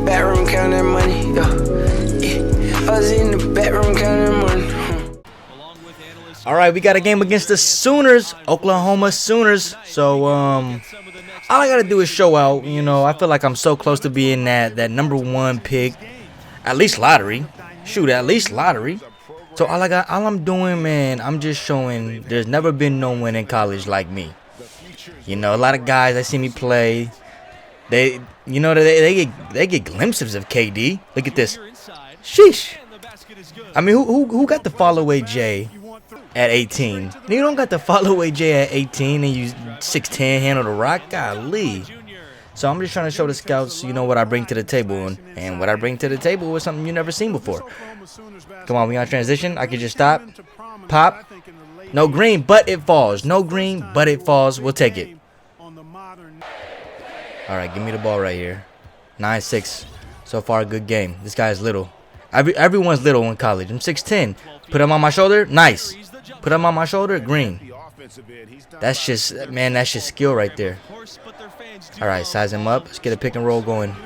back room counting money. I was in the back room counting money. All right, we got a game against the Sooners, Oklahoma Sooners. So, all I gotta do is show out. You know, I feel like I'm so close to being that #1 pick, at least lottery. Shoot, at least lottery. So all I'm doing, man, I'm just showing. There's never been no one in college like me. You know, a lot of guys that see me play, they get glimpses of KD. Look at this. Sheesh. I mean, who got the follow AJ at 18? You don't got the follow AJ at 18 and you 6'10" handle the rock. Golly. So I'm just trying to show the scouts, you know, what I bring to the table, and what I bring to the table is something you never seen before. Come on, we on transition. I can just stop, pop. No green, but it falls. No green, but it falls. We'll take it. All right, give me the ball right here. 9-6. So far, a good game. This guy's little. Everyone's little in college. I'm 6'10". Put him on my shoulder. Nice. Put him on my shoulder. Green. That's just, man, that's just skill right there. All right, size him up. Let's get a pick and roll going.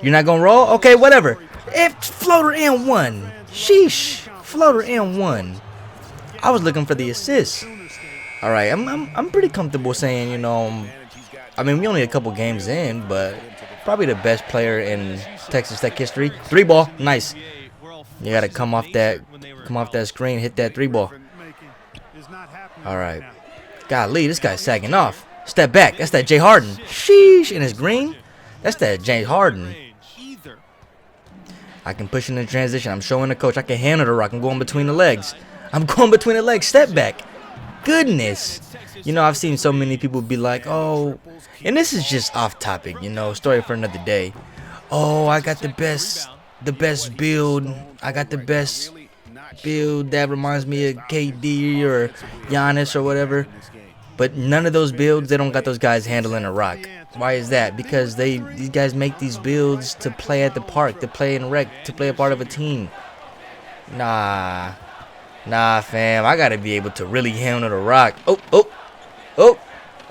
You're not going to roll? Okay, whatever. It's floater and one. Sheesh. Floater and one. I was looking for the assist. All right, I'm pretty comfortable saying, you know, I mean, we only a couple games in, but probably the best player in Texas Tech history. 3-ball. Nice. You got to come off that screen, hit that 3-ball. All right. Golly, this guy's sagging off. Step back. That's that Jay Harden. Sheesh. And it's green. That's that Jay Harden. I can push in the transition. I'm showing the coach I can handle the rock. I'm going between the legs. Step back. Goodness. You know, I've seen so many people be like, oh, and this is just off topic, you know, story for another day. Oh, I got the best build. I got the best build that reminds me of KD or Giannis or whatever. But none of those builds, they don't got those guys handling a rock. Why is that? Because these guys make these builds to play at the park, to play in rec, to play a part of a team. Nah, fam. I gotta be able to really handle the rock. Oh!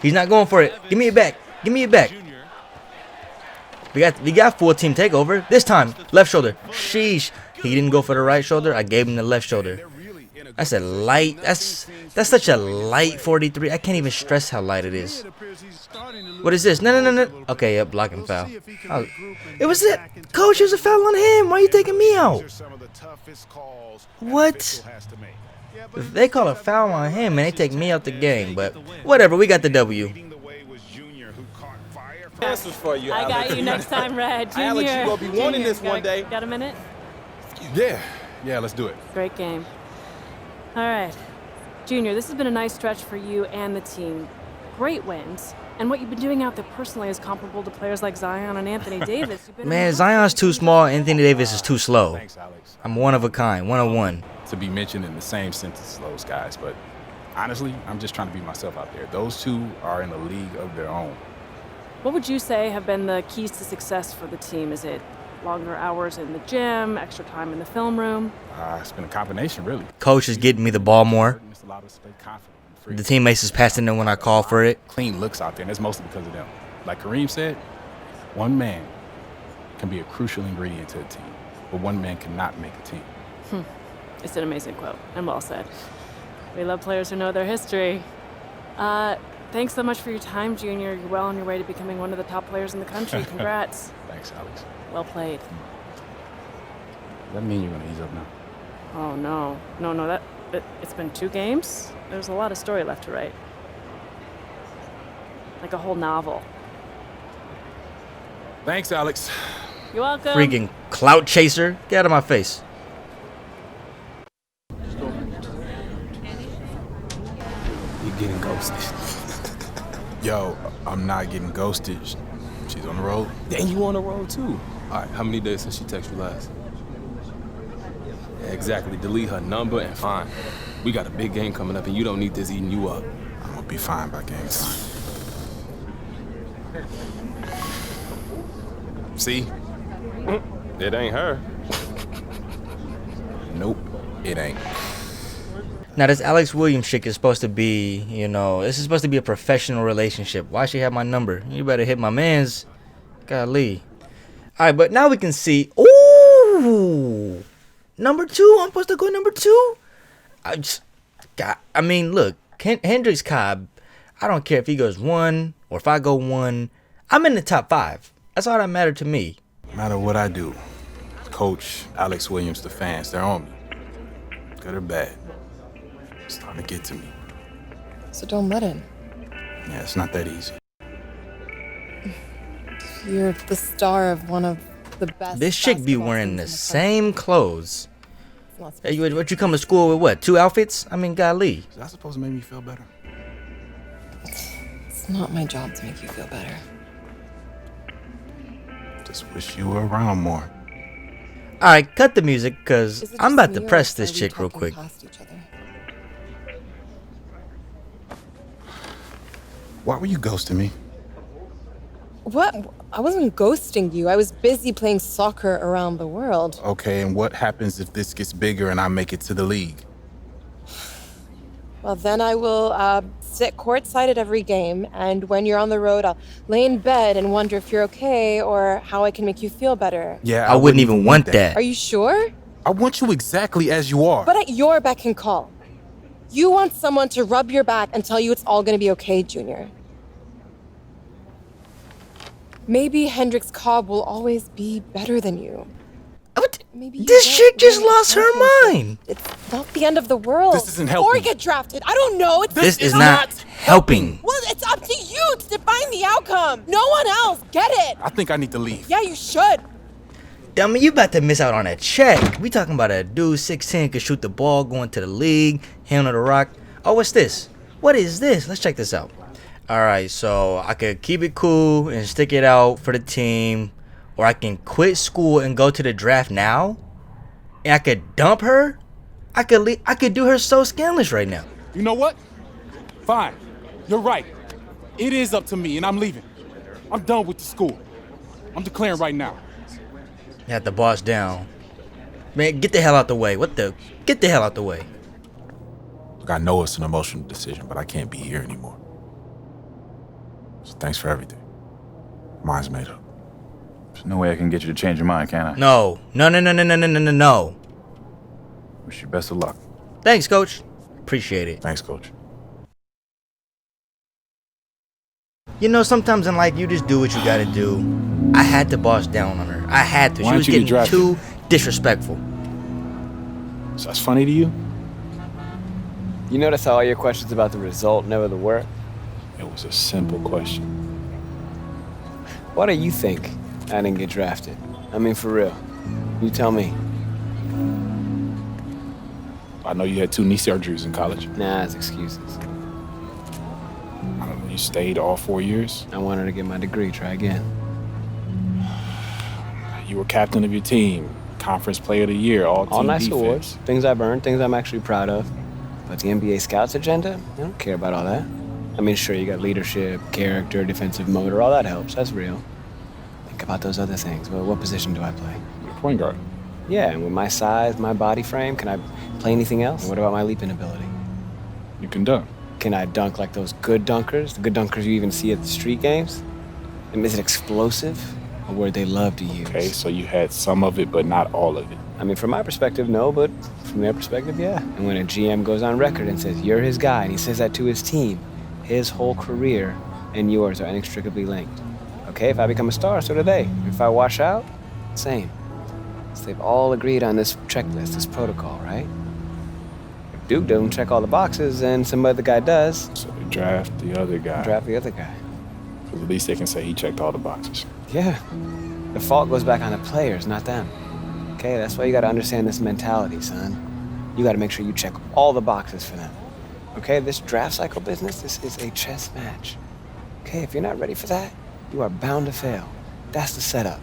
He's not going for it. Give me it back. We got full team takeover this time. Left shoulder. Sheesh. He didn't go for the right shoulder. I gave him the left shoulder. That's a light. That's such a light 43. I can't even stress how light it is. What is this? No. Okay, yep, blocking foul. Oh, it was it. Coach, there's a foul on him. Why are you taking me out? What? If they call a foul on him and they take me out the game, but whatever. We got the W. Answers for you, I got you next time, Red. Junior. Alex, you gonna be wanting this one day. Got a minute? Yeah, let's do it. Great game. All right. Junior, this has been a nice stretch for you and the team. Great wins. And what you've been doing out there personally is comparable to players like Zion and Anthony Davis. Man, Zion's too small. Anthony Davis is too slow. Thanks, Alex. I'm one of a kind. 101. To be mentioned in the same sentence as those guys, but honestly, I'm just trying to be myself out there. Those two are in a league of their own. What would you say have been the keys to success for the team? Is it longer hours in the gym, extra time in the film room? It's been a combination, really. Coach is getting me the ball more. The teammates is passing them when I call for it. Clean looks out there, and that's mostly because of them. Like Kareem said, one man can be a crucial ingredient to a team, but one man cannot make a team. It's an amazing quote, and well said. We love players who know their history. Thanks so much for your time, Junior. You're well on your way to becoming one of the top players in the country. Congrats. Thanks, Alex. Well played. Does that mean you're going to ease up now? Oh, no. It's been 2 games. There's a lot of story left to write. Like a whole novel. Thanks, Alex. You're welcome. Freaking clout chaser. Get out of my face. You're getting ghosted. Yo, I'm not getting ghosted. She's on the road. Then you on the road too. All right, how many days since she texted you last? Yeah, exactly. Delete her number and fine. We got a big game coming up and you don't need this eating you up. I'm gonna be fine by game time. See? It ain't her. Nope, it ain't. Now, this Alex Williams chick is supposed to be, you know, this is supposed to be a professional relationship. Why she have my number? You better hit my man's. Golly. All right, but now we can see. Ooh, number 2. I'm supposed to go number 2. I mean, look, Hendrix Cobb. I don't care if he goes 1 or if I go 1. I'm in the top 5. That's all that mattered to me. No matter what I do, Coach, Alex Williams, the fans, they're on me. Good or bad. It's starting to get to me. So don't let in. Yeah, it's not that easy. You're the star of one of the best. This chick be basketball wearing teams the in same clothes. It's not supposed Hey, to be. what you come to school with? What? 2 outfits? I mean, golly. Is that supposed to make me feel better? It's not my job to make you feel better. Just wish you were around more. All right, cut the music, cause Is it I'm just about to me, or press are this we chick real talking quick. past each other? Why were you ghosting me? What? I wasn't ghosting you. I was busy playing soccer around the world. Okay, and what happens if this gets bigger and I make it to the league? Well, then I will sit courtside at every game, and when you're on the road, I'll lay in bed and wonder if you're okay or how I can make you feel better. Yeah, I wouldn't even want that. Are you sure? I want you exactly as you are. But at your beck and call. You want someone to rub your back and tell you it's all gonna be okay, Junior. Maybe Hendrix Cobb will always be better than you. What? Maybe you This won't chick just win lost her championship. mind. It's not the end of the world. This isn't helping. Or get drafted. I don't know. This is not helping. Well, it's up to you to define the outcome. No one else. Get it? I think I need to leave. Yeah, you should. Dummy, you about to miss out on a check. We talking about a dude 6'10" could shoot the ball, going to the league, handle the rock. Oh, what's this? What is this? Let's check this out. All right, so I could keep it cool and stick it out for the team, or I can quit school and go to the draft now, and I could dump her. I could do her so scandalous right now. You know what? Fine. You're right. It is up to me, and I'm leaving. I'm done with the school. I'm declaring right now. You have the boss down. Man, get the hell out the way. Get the hell out the way. Look, I know it's an emotional decision, but I can't be here anymore. So thanks for everything. Mine's made up. There's no way I can get you to change your mind, can I? No. No. Wish you best of luck. Thanks, coach. Appreciate it. Thanks, Coach. You know, sometimes in life, you just do what you gotta do. I had to boss down on her. I had to. Why She was didn't you getting get too disrespectful. So that's funny to you? You notice how all your questions about the result, never the work? It was a simple question. Why do you think I didn't get drafted? I mean, for real. You tell me. I know you had 2 knee surgeries in college. Nah, it's excuses. I don't know, you stayed all 4 years. I wanted to get my degree, try again. You were captain of your team, conference player of the year, all Nice defense. awards, things I've earned, things I'm actually proud of. But the NBA scouts agenda, I don't care about all that. I mean, sure, you got leadership, character, defensive motor, all that helps, that's real. Think about those other things. Well, what position do I play? You're a point guard. Yeah, and with my size, my body frame, can I play anything else? And what about my leaping ability? You can dunk. Can I dunk like those good dunkers? The good dunkers you even see at the street games? And is it explosive? A word they love to use. Okay, so you had some of it, but not all of it. I mean, from my perspective, no, but from their perspective, yeah. And when a GM goes on record and says, you're his guy, and he says that to his team, his whole career and yours are inextricably linked. Okay, if I become a star, so do they. If I wash out, same. So they've all agreed on this checklist, this protocol, right? If Duke doesn't check all the boxes and some other guy does, So they draft the other guy. draft the other guy. At least they can say he checked all the boxes. Yeah. The fault goes back on the players, not them. Okay, that's why you gotta understand this mentality, son. You gotta make sure you check all the boxes for them. Okay, this draft cycle business, this is a chess match. Okay, if you're not ready for that, you are bound to fail. That's the setup.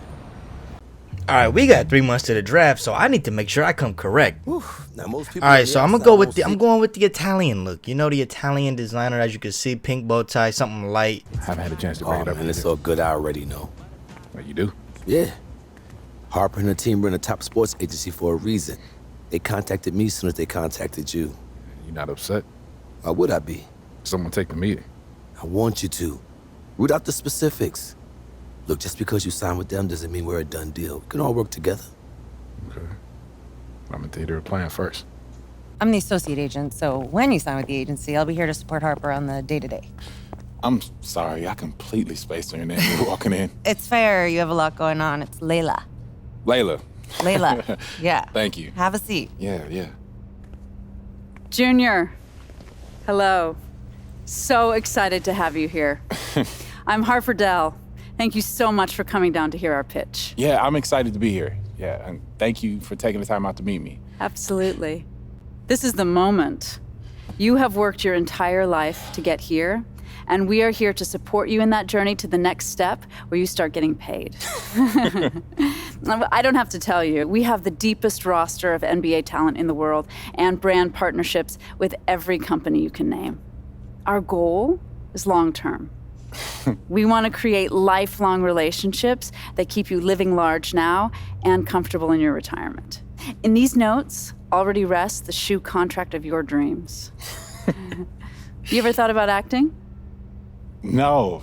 All right, we got 3 months to the draft, so I need to make sure I come correct. Now, most people All on right, the so I'm outside going won't with the Italian look. You know, the Italian designer, as you can see, pink bow tie, something light. Haven't had a chance to see. bring Oh, it up. man, it's so good. I already know. What you do? Yeah. Harper and her team run a top sports agency for a reason. They contacted me as soon as they contacted you. You not upset? Why would I be? Someone take the meeting. I want you to. Root out the specifics. Look, just because you sign with them doesn't mean we're a done deal. We can all work together. Okay. I'm gonna take their plan first. I'm the associate agent, so when you sign with the agency, I'll be here to support Harper on the day-to-day. I'm sorry, I completely spaced on your name when you were walking in. It's fair, you have a lot going on. It's Layla. Layla. Layla, yeah. Thank you. Have a seat. Yeah. Junior, hello. So excited to have you here. I'm Harper Dell. Thank you so much for coming down to hear our pitch. Yeah, I'm excited to be here. Yeah, and thank you for taking the time out to meet me. Absolutely. This is the moment. You have worked your entire life to get here, and we are here to support you in that journey to the next step where you start getting paid. I don't have to tell you, we have the deepest roster of NBA talent in the world and brand partnerships with every company you can name. Our goal is long-term. We want to create lifelong relationships that keep you living large now and comfortable in your retirement. In these notes already rests the shoe contract of your dreams. You ever thought about acting? No,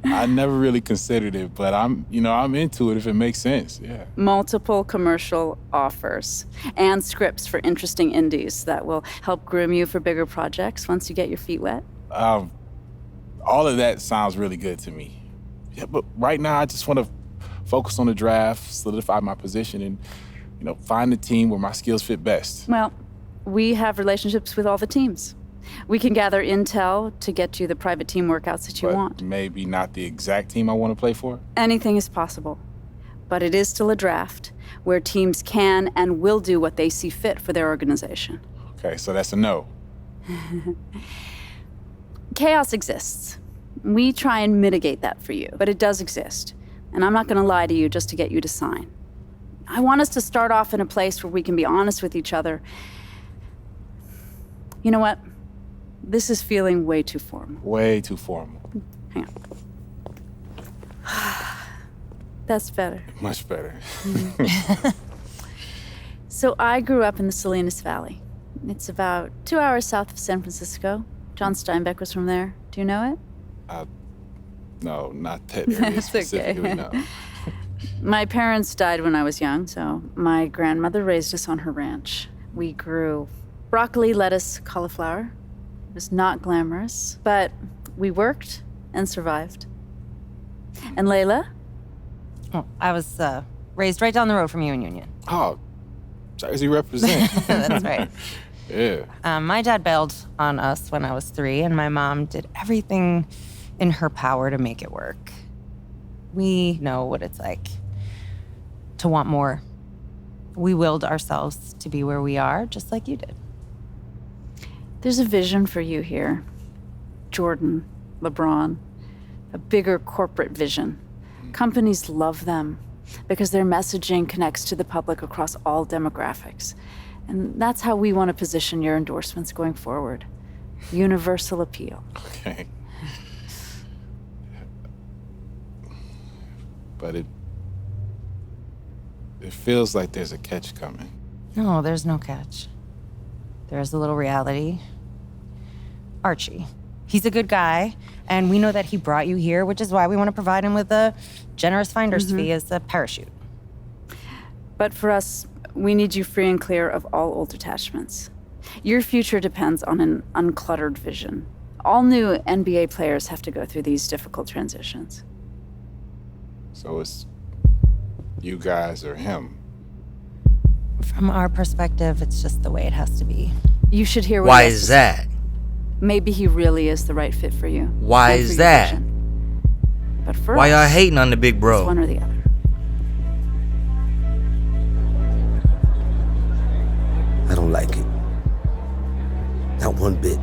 I never really considered it, but I'm into it if it makes sense, yeah. Multiple commercial offers and scripts for interesting indies that will help groom you for bigger projects once you get your feet wet. All of that sounds really good to me. Yeah, but right now I just want to focus on the draft, solidify my position, and find the team where my skills fit best. Well, we have relationships with all the teams. We can gather intel to get you the private team workouts that you want. Maybe not the exact team I want to play for? Anything is possible. But it is still a draft where teams can and will do what they see fit for their organization. Okay, so that's a no. Chaos exists. We try and mitigate that for you, but it does exist. And I'm not going to lie to you just to get you to sign. I want us to start off in a place where we can be honest with each other. You know what? This is feeling way too formal. Way too formal. Hang on. That's better. Much better. So I grew up in the Salinas Valley. It's about 2 hours south of San Francisco. John Steinbeck was from there. Do you know it? No, not that area specifically, okay. no. My parents died when I was young, so my grandmother raised us on her ranch. We grew broccoli, lettuce, cauliflower. It was not glamorous, but we worked and survived. And Layla? Oh, I was raised right down the road from you in Union. Oh, Jersey represent. That's right. Yeah. My dad bailed on us when I was 3, and my mom did everything in her power to make it work. We know what it's like to want more. We willed ourselves to be where we are, just like you did. There's a vision for you here. Jordan, LeBron, a bigger corporate vision. Companies love them because their messaging connects to the public across all demographics. And that's how we want to position your endorsements going forward. Universal appeal. Okay. But it feels like there's a catch coming. No, there's no catch. There's a little reality. Archie. He's a good guy, and we know that he brought you here, which is why we want to provide him with a generous finder's fee as a parachute. But for us, we need you free and clear of all old attachments. Your future depends on an uncluttered vision. All new NBA players have to go through these difficult transitions. So it's you guys or him? From our perspective, it's just the way it has to be. You should hear what Why he has is to say. that? Maybe he really is the right fit for you. Why and is for your that? vision. But for Why y'all us, hating on the big bro? it's one or the other. I don't like it. Not one bit.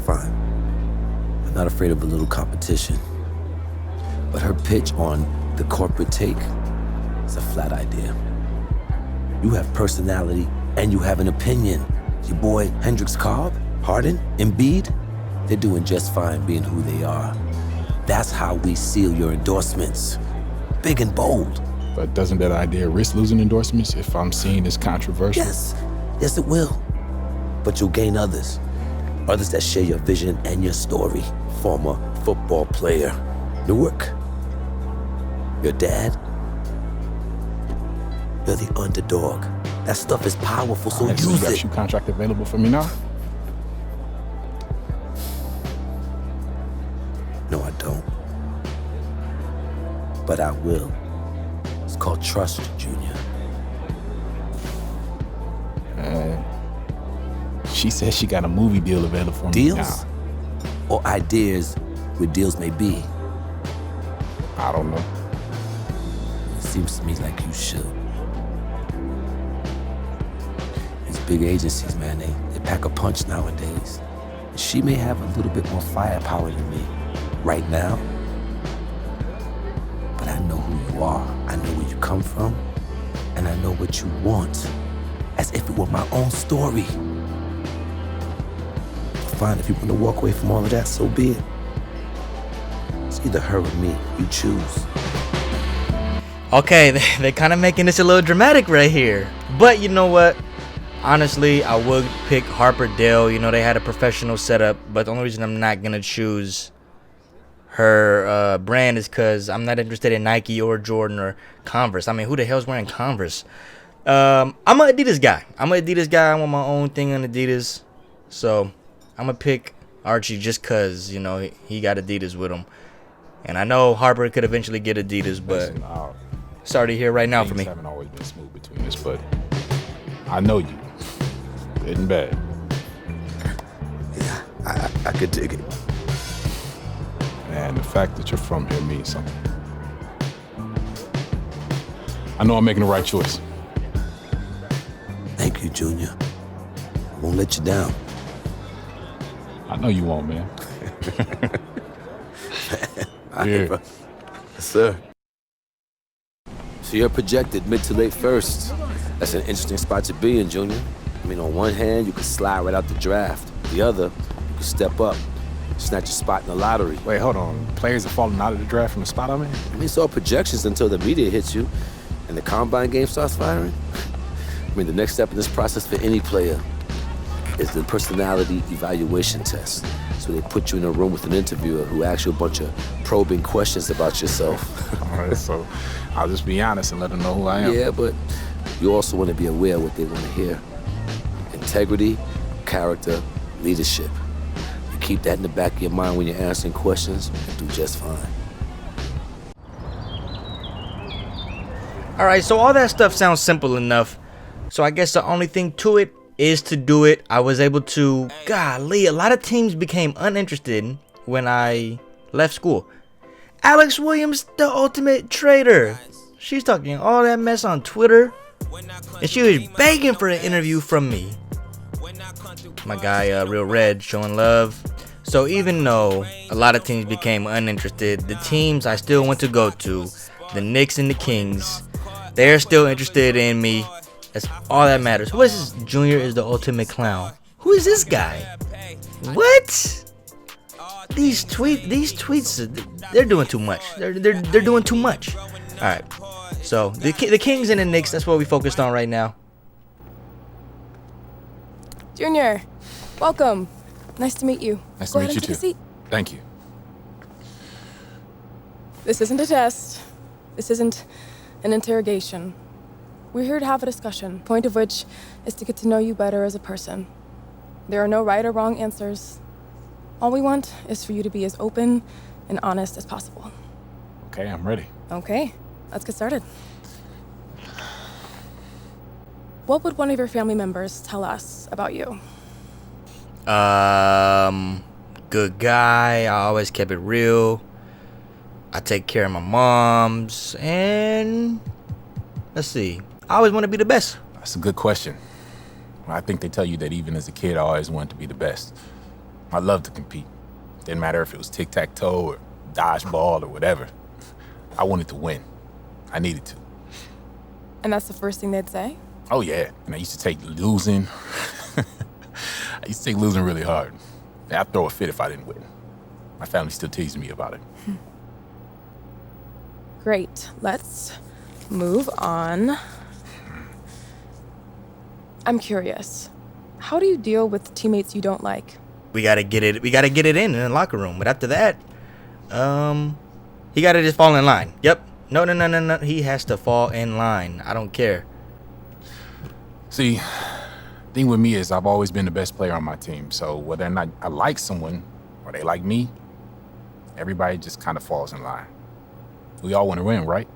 Fine. I'm not afraid of a little competition. But her pitch on the corporate take is a flat idea. You have personality and you have an opinion. Your boy Hendricks Cobb, Harden, Embiid, they're doing just fine being who they are. That's how we seal your endorsements. Big and bold. But doesn't that idea risk losing endorsements if I'm seen as controversial? Yes, it will. But you'll gain others. Others that share your vision and your story. Former football player. Newark. Your dad. You're the underdog. That stuff is powerful, so So you use got a it. shoe contract available for me now? No, I don't. But I will. It's called trust, Junior. She says she got a movie deal available for me Deals? now. Or ideas where deals may be? I don't know. It seems to me like you should. These big agencies, man, they pack a punch nowadays. She may have a little bit more firepower than me right now. But I know who you are. I know where you come from. And I know what you want. As if it were my own story. Fine, if you want to walk away from all of that, so be it. It's either her or me. You choose. Okay, they're kind of making this a little dramatic right here. But you know what? Honestly, I would pick Harper Dale. You know, they had a professional setup. But the only reason I'm not going to choose her brand is because I'm not interested in Nike or Jordan or Converse. I mean, who the hell's wearing Converse? I'm an Adidas guy. I want my own thing on Adidas. So I'm going to pick Archie just because, you know, he got Adidas with him. And I know Harper could eventually get Adidas, but sorry to hear right now for me. Things haven't always been smooth between us, but I know you. Good and bad. Yeah, I could dig it. And the fact that you're from here means something. I know I'm making the right choice. Thank you, Junior. I won't let you down. I know you won't, man. Yes, sir. So you're projected mid to late first. That's an interesting spot to be in, Junior. I mean, on one hand, you could slide right out the draft. The other, you could step up, snatch a spot in the lottery. Wait, hold on. Players are falling out of the draft from the spot I'm in? I mean, it's all projections until the media hits you and the combine game starts firing. I mean, the next step in this process for any player is the personality evaluation test. So they put you in a room with an interviewer who asks you a bunch of probing questions about yourself. All right, so I'll just be honest and let them know who I am. Yeah, but you also want to be aware of what they want to hear. Integrity, character, leadership. You keep that in the back of your mind when you're answering questions, you'll do just fine. Alright, so all that stuff sounds simple enough. So I guess the only thing to it is to do it. I was able to, golly, a lot of teams became uninterested when I left school. Alex Williams, the ultimate traitor. She's talking all that mess on Twitter. And she was begging for an interview from me. My guy, Real Red, showing love. So even though a lot of teams became uninterested, the teams I still want to go to, the Knicks and the Kings, they're still interested in me. That's all that matters. Who is this? Junior is the ultimate clown. Who is this guy? What? These tweets, they're doing too much. They're doing too much. All right. So the Kings and the Knicks, that's what we focused on right now. Junior, welcome. Nice to meet you. Nice Go to ahead meet and you take a too. seat. Thank you. This isn't a test. This isn't an interrogation. We're here to have a discussion, point of which is to get to know you better as a person. There are no right or wrong answers. All we want is for you to be as open and honest as possible. Okay, I'm ready. Okay, let's get started. What would one of your family members tell us about you? Good guy. I always kept it real. I take care of my moms. And let's see. I always want to be the best. That's a good question. I think they tell you that even as a kid, I always wanted to be the best. I loved to compete. Didn't matter if it was tic-tac-toe or dodgeball or whatever. I wanted to win. I needed to. And that's the first thing they'd say? Oh, yeah. And I used to take losing. I used to take losing really hard. I'd throw a fit if I didn't win. My family still teases me about it. Great. Let's move on. I'm curious. How do you deal with teammates you don't like? we gotta get it. We gotta get it in the locker room. But after that, he gotta just fall in line. Yep. No. He has to fall in line. I don't care. See, thing with me is I've always been the best player on my team. So whether or not I like someone or they like me, everybody just kind of falls in line. We all want to win, right?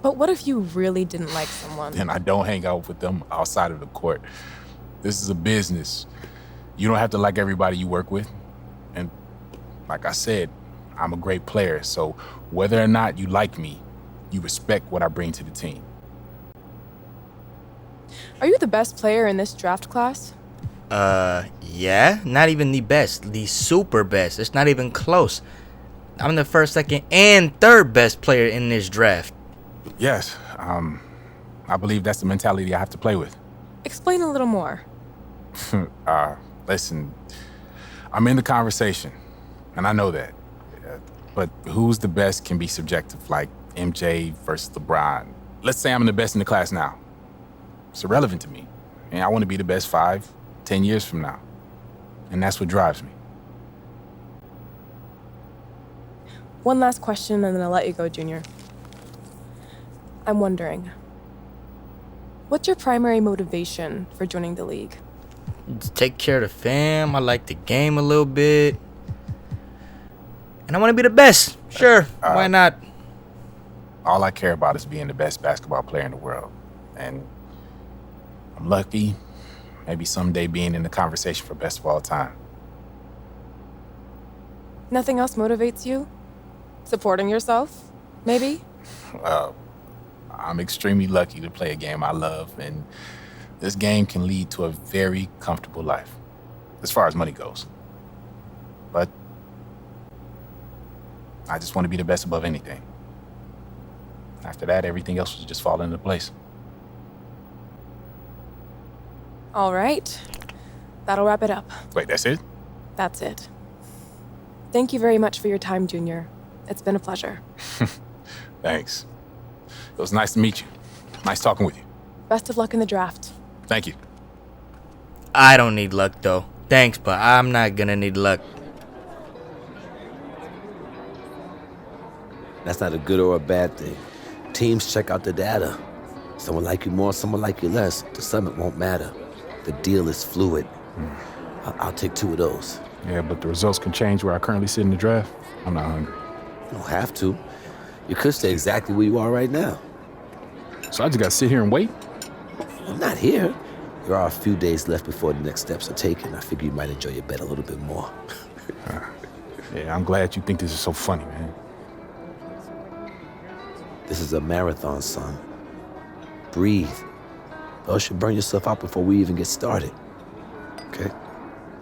But what if you really didn't like someone? Then I don't hang out with them outside of the court. This is a business. You don't have to like everybody you work with. And like I said, I'm a great player. So whether or not you like me, you respect what I bring to the team. Are you the best player in this draft class? Yeah. Not even the best. The super best. It's not even close. I'm the first, second, and third best player in this draft. Yes. I believe that's the mentality I have to play with. Explain a little more. Listen, I'm in the conversation, and I know that. But who's the best can be subjective, like MJ versus LeBron. Let's say I'm the best in the class now. It's irrelevant to me. And I want to be the best 5, 10 years from now. And that's what drives me. One last question, and then I'll let you go, Junior. I'm wondering, what's your primary motivation for joining the league? Just take care of the fam. I like the game a little bit. And I want to be the best. Sure, why not? All I care about is being the best basketball player in the world. And I'm lucky, maybe someday being in the conversation for best of all time. Nothing else motivates you? Supporting yourself, maybe? I'm extremely lucky to play a game I love, and this game can lead to a very comfortable life, as far as money goes. But I just want to be the best above anything. After that, everything else will just fall into place. All right. That'll wrap it up. Wait, that's it? That's it. Thank you very much for your time, Junior. It's been a pleasure. Thanks. It was nice to meet you. Nice talking with you. Best of luck in the draft. Thank you. I don't need luck, though. Thanks, but I'm not gonna need luck. That's not a good or a bad thing. Teams check out the data. Someone like you more, someone like you less. To some, it won't matter. The deal is fluid. I'll take 2 of those. Yeah, but the results can change where I currently sit in the draft. I'm not hungry. You don't have to. You could stay exactly where you are right now. So I just gotta sit here and wait? I'm not here. There are a few days left before the next steps are taken. I figure you might enjoy your bet a little bit more. Yeah, I'm glad you think this is so funny, man. This is a marathon, son. Breathe. Or else you'll burn yourself out before we even get started.